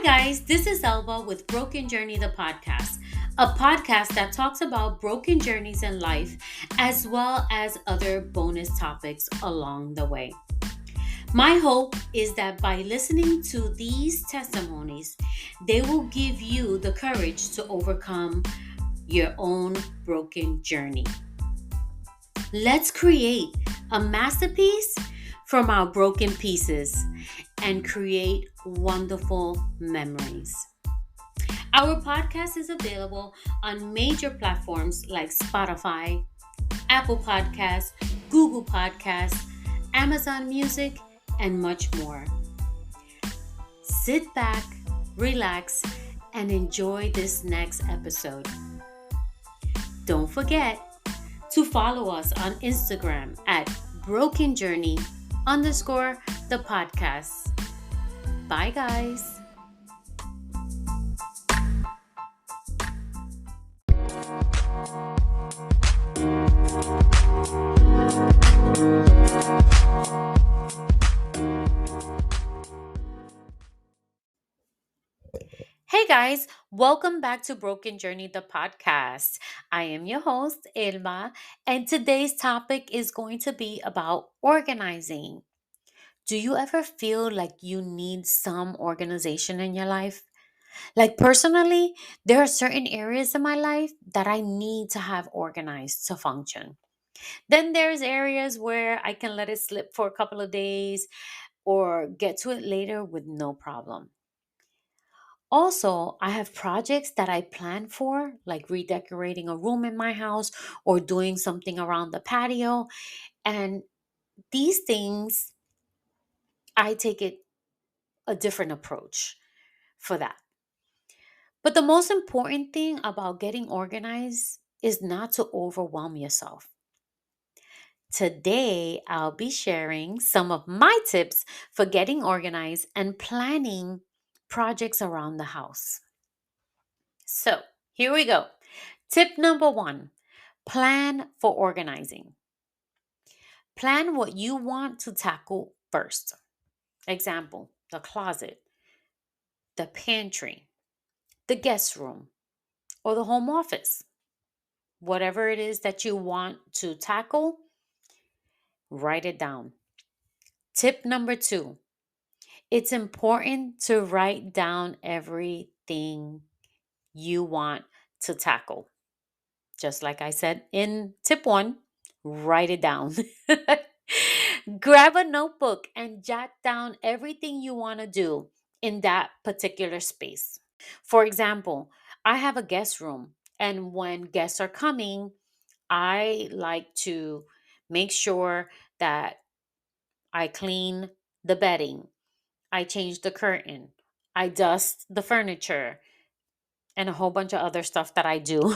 guys, this is Elba with Broken Journey the podcast, a podcast that talks about broken journeys in life as well as other bonus topics along the way. My hope is that by listening to these testimonies, they will give you the courage to overcome your own broken journey. Let's create a masterpiece from our broken pieces and create wonderful memories. Our podcast is available on major platforms like Spotify, Apple Podcasts, Google Podcasts, Amazon Music, and much more. Sit back, relax, and enjoy this next episode. Don't forget to follow us on Instagram at brokenjourney_the podcast. Bye, guys. Hey guys, welcome back to Broken Journey the podcast. I am your host, Elma, and today's topic is going to be about organizing. Do you ever feel like you need some organization in your life? Like personally, there are certain areas in my life that I need to have organized to function. Then there's areas where I can let it slip for a couple of days or get to it later with no problem. Also, I have projects that I plan for, like redecorating a room in my house or doing something around the patio. And these things, I take it a different approach for that. But the most important thing about getting organized is not to overwhelm yourself. Today, I'll be sharing some of my tips for getting organized and planning projects around the house. So, here we go. Tip number 1, plan for organizing. Plan what you want to tackle first. Example, the closet, the pantry, the guest room, or the home office. Whatever it is that you want to tackle, write it down. Tip number 2, it's important to write down everything you want to tackle. Just like I said in tip 1, write it down. Grab a notebook and jot down everything you want to do in that particular space. For example, I have a guest room, and when guests are coming, I like to make sure that I clean the bedding, I change the curtain, I dust the furniture, and a whole bunch of other stuff that I do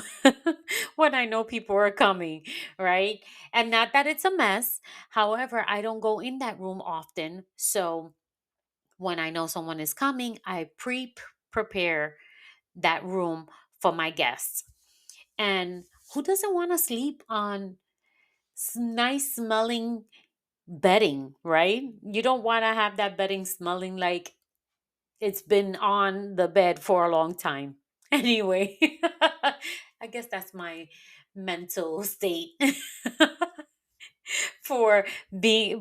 when I know people are coming, right? And not that it's a mess. However, I don't go in that room often. So when I know someone is coming, I prepare that room for my guests. And who doesn't want to sleep on nice smelling bedding, right? You don't want to have that bedding smelling like it's been on the bed for a long time. Anyway, I guess that's my mental state for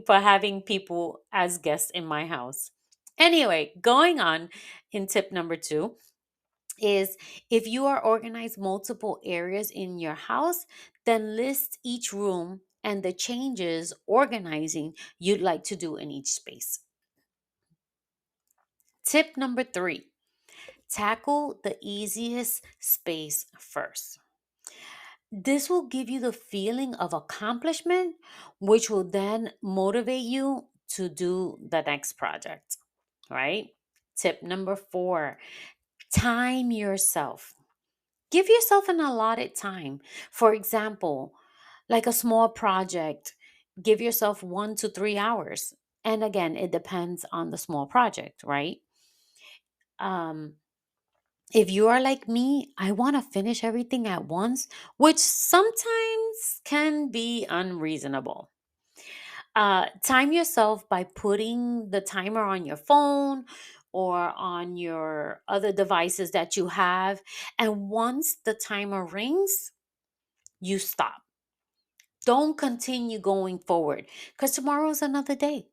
having people as guests in my house. Anyway, going on in tip number 2 is if you are organized multiple areas in your house, then list each room and the changes organizing you'd like to do in each space. Tip number 3, tackle the easiest space first. This will give you the feeling of accomplishment, which will then motivate you to do the next project, right? Tip number 4, time yourself. Give yourself an allotted time. For example, like a small project, give yourself 1 to 3 hours. And again, it depends on the small project, right? Um, if you are like me, I want to finish everything at once, which sometimes can be unreasonable. Time yourself by putting the timer on your phone or on your other devices that you have. And once the timer rings, you stop. Don't continue going forward because tomorrow's another day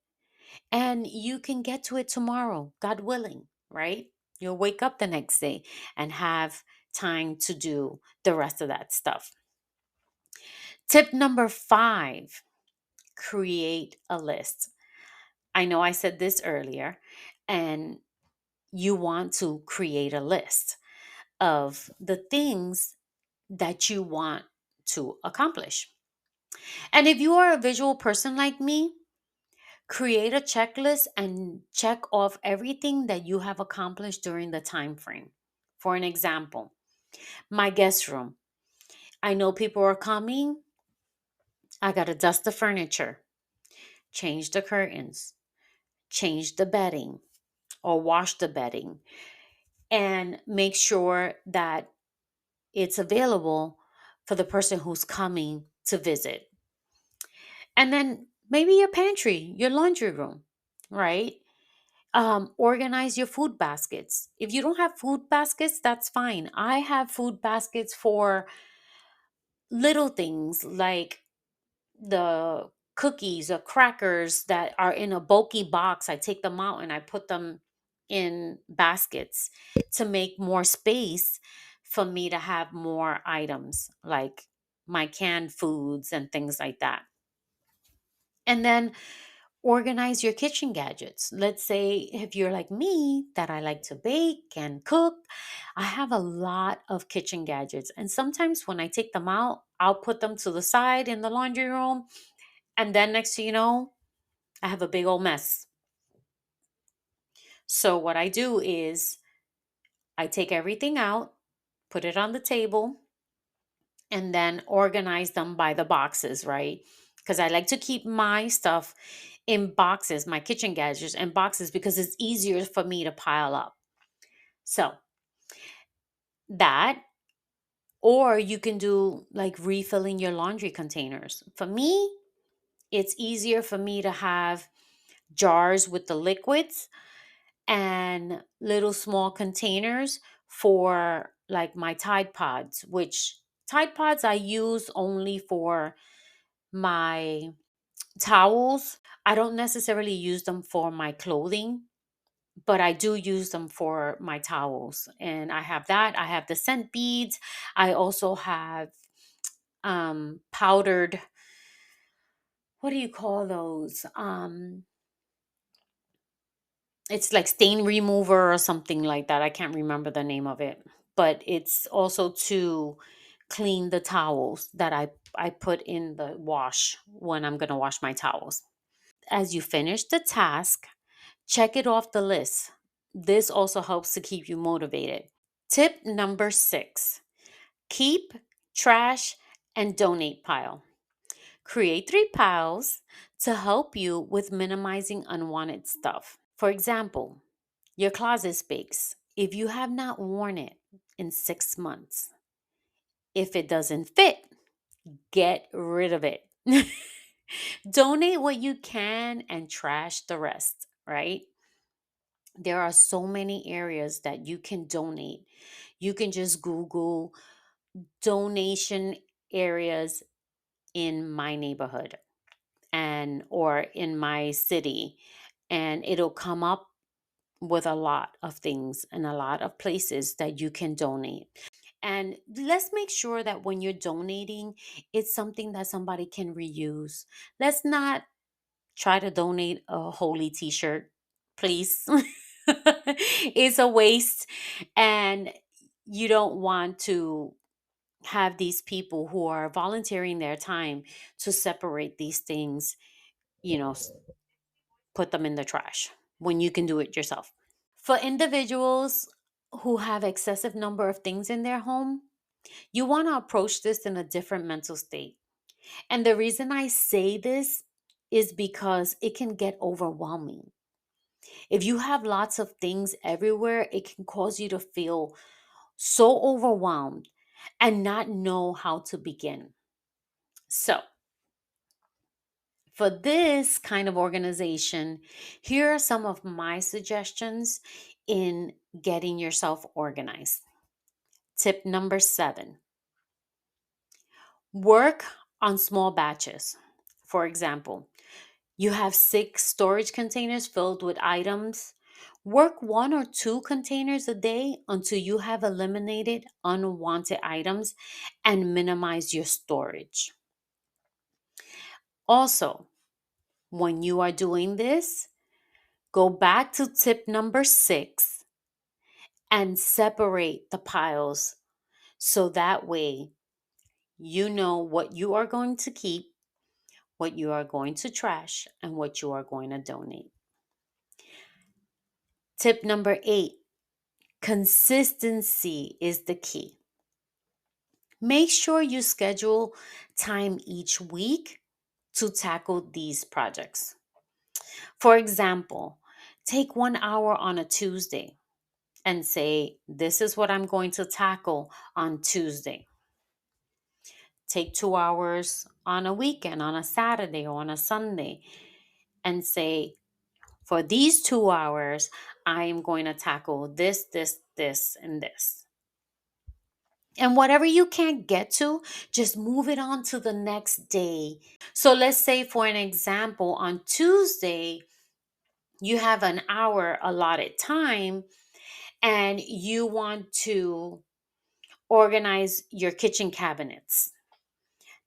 and you can get to it tomorrow, God willing, right? You'll wake up the next day and have time to do the rest of that stuff. Tip number 5, create a list. I know I said this earlier, and you want to create a list of the things that you want to accomplish. And if you are a visual person like me, create a checklist and check off everything that you have accomplished during the time frame. For an example, my guest room. I know people are coming. I got to dust the furniture, change the curtains, change the bedding, or wash the bedding, and make sure that it's available for the person who's coming to visit. And then maybe your pantry, your laundry room, right? Organize your food baskets. If you don't have food baskets, that's fine. I have food baskets for little things like the cookies or crackers that are in a bulky box. I take them out and I put them in baskets to make more space for me to have more items like my canned foods and things like that. And then organize your kitchen gadgets. Let's say if you're like me, that I like to bake and cook, I have a lot of kitchen gadgets. And sometimes when I take them out, I'll put them to the side in the laundry room. And then next to you know, I have a big old mess. So what I do is I take everything out, put it on the table, and then organize them by the boxes, right? Because I like to keep my stuff in boxes, my kitchen gadgets in boxes, because it's easier for me to pile up. So that, or you can do like refilling your laundry containers. For me, it's easier for me to have jars with the liquids and little small containers for like my Tide Pods, which Tide Pods I use only for my towels. I don't necessarily use them for my clothing, but I do use them for my towels. And I have that. I have the scent beads. I also have powdered, what do you call those? It's like stain remover or something like that. I can't remember the name of it, but it's also to clean the towels that I put in the wash when I'm going to wash my towels. As you finish the task, check it off the list. This also helps to keep you motivated. Tip number 6, keep trash and donate pile. Create 3 piles to help you with minimizing unwanted stuff. For example, your closet space. If you have not worn it in 6 months, if it doesn't fit, get rid of it. Donate what you can and trash the rest, right? There are so many areas that you can donate. You can just Google donation areas in my neighborhood and or in my city, and it'll come up with a lot of things and a lot of places that you can donate. And let's make sure that when you're donating, it's something that somebody can reuse. Let's not try to donate a holy t-shirt, please. It's a waste. And you don't want to have these people who are volunteering their time to separate these things, you know, put them in the trash when you can do it yourself. For individuals who have excessive number of things in their home, you want to approach this in a different mental state. And the reason I say this is because it can get overwhelming. If you have lots of things everywhere, it can cause you to feel so overwhelmed and not know how to begin. So, for this kind of organization, here are some of my suggestions in getting yourself organized. Tip number 7, work on small batches. For example, you have 6 storage containers filled with items. Work 1 or 2 containers a day until you have eliminated unwanted items and minimize your storage. Also, when you are doing this, go back to tip number 6 and separate the piles so that way you know what you are going to keep, what you are going to trash, and what you are going to donate. Tip number 8, consistency is the key. Make sure you schedule time each week to tackle these projects. For example, take 1 hour on a Tuesday and say, this is what I'm going to tackle on Tuesday. Take 2 hours on a weekend, on a Saturday or on a Sunday, and say, for these 2 hours, I am going to tackle this, this, this, and this. And whatever you can't get to, just move it on to the next day. So let's say, for an example, on Tuesday, you have an hour allotted time and you want to organize your kitchen cabinets.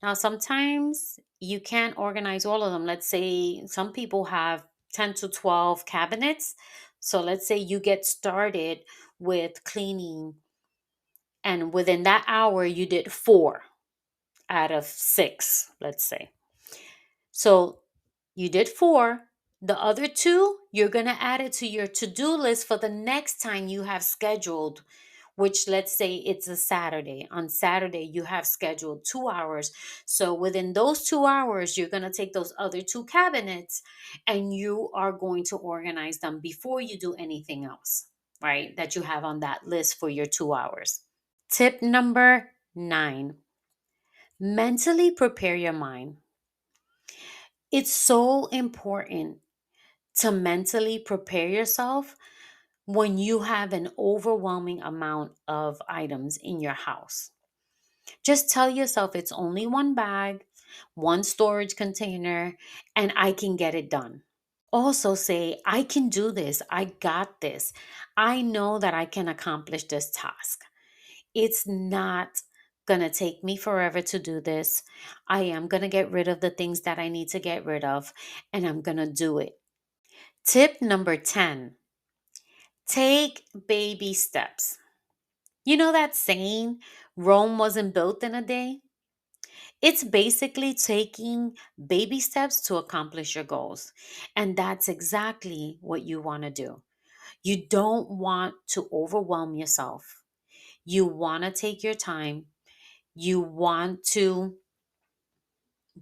Now, sometimes you can't organize all of them. Let's say some people have 10 to 12 cabinets. So let's say you get started with cleaning, and within that hour, you did 4 out of 6, let's say. So you did 4. The other 2, you're going to add it to your to-do list for the next time you have scheduled, which let's say it's a Saturday. On Saturday, you have scheduled 2 hours. So within those 2 hours, you're going to take those other 2 cabinets and you are going to organize them before you do anything else, right? That you have on that list for your 2 hours. Tip number 9, mentally prepare your mind. It's so important to mentally prepare yourself when you have an overwhelming amount of items in your house. Just tell yourself it's only one bag, one storage container, and I can get it done. Also say, I can do this. I got this. I know that I can accomplish this task. It's not going to take me forever to do this. I am going to get rid of the things that I need to get rid of, and I'm going to do it. Tip number 10, take baby steps. You know that saying, Rome wasn't built in a day? It's basically taking baby steps to accomplish your goals. And that's exactly what you want to do. You don't want to overwhelm yourself. You want to take your time. You want to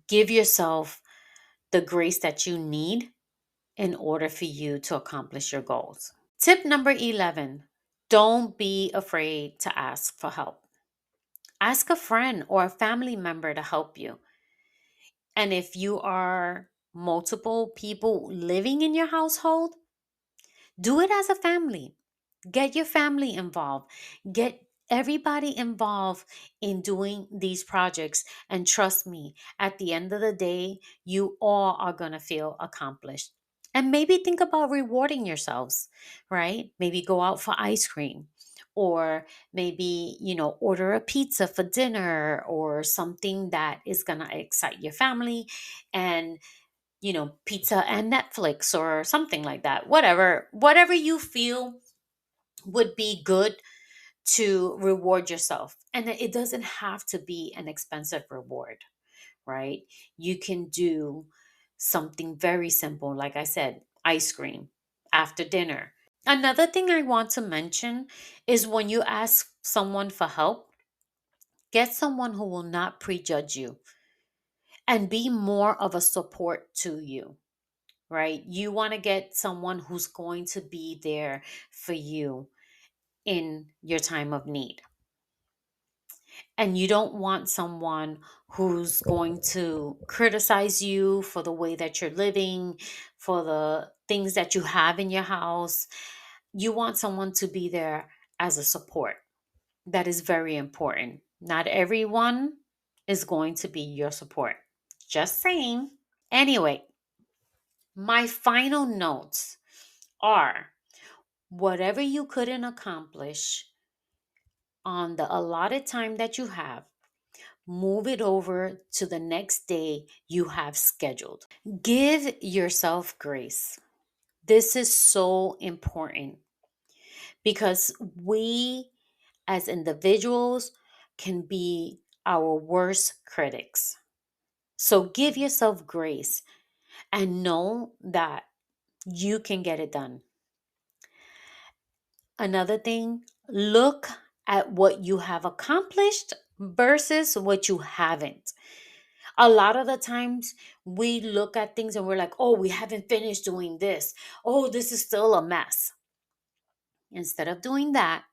give yourself the grace that you need in order for you to accomplish your goals. Tip number 11, don't be afraid to ask for help. Ask a friend or a family member to help you. And if you are multiple people living in your household, do it as a family. Get your family involved. Get everybody involved in doing these projects. And trust me, at the end of the day, you all are going to feel accomplished. And maybe think about rewarding yourselves, right? Maybe go out for ice cream, or maybe, order a pizza for dinner, or something that is going to excite your family, and pizza and Netflix or something like that. Whatever you feel would be good to reward yourself. And it doesn't have to be an expensive reward, right? You can do something very simple, like I said, ice cream after dinner. Another thing I want to mention is when you ask someone for help, get someone who will not prejudge you and be more of a support to you, right? You want to get someone who's going to be there for you in your time of need. And you don't want someone who's going to criticize you for the way that you're living, for the things that you have in your house. You want someone to be there as a support. That is very important. Not everyone is going to be your support. Just saying. Anyway, my final notes are whatever you couldn't accomplish on the allotted time that you have, move it over to the next day you have scheduled. Give yourself grace. This is so important because we as individuals can be our worst critics. So give yourself grace and know that you can get it done. Another thing, look at what you have accomplished versus what you haven't. A lot of the times we look at things and we're like, oh, we haven't finished doing this. Oh, this is still a mess. Instead of doing that,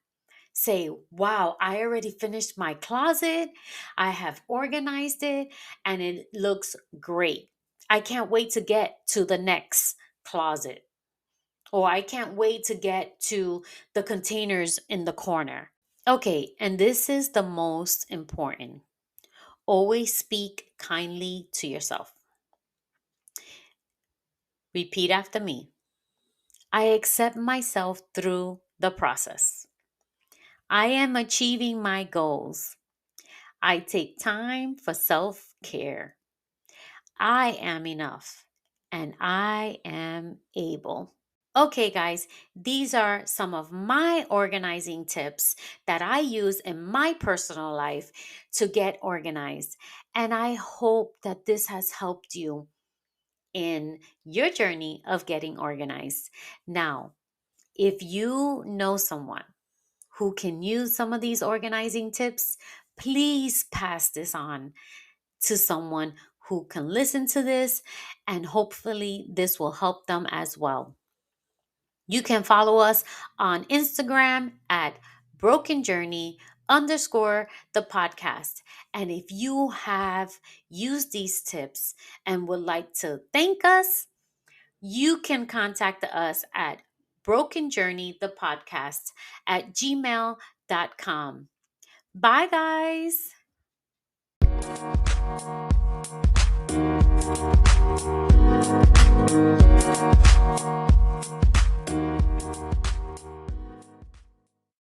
say, wow, I already finished my closet. I have organized it and it looks great. I can't wait to get to the next closet. Or I can't wait to get to the containers in the corner. Okay, and this is the most important. Always speak kindly to yourself. Repeat after me. I accept myself through the process. I am achieving my goals. I take time for self care. I am enough and I am able. Okay, guys, these are some of my organizing tips that I use in my personal life to get organized. And I hope that this has helped you in your journey of getting organized. Now, if you know someone who can use some of these organizing tips, please pass this on to someone who can listen to this, and hopefully, this will help them as well. You can follow us on Instagram at broken journey underscore the podcast. And if you have used these tips and would like to thank us, you can contact us at brokenjourneythepodcast at gmail.com. Bye, guys.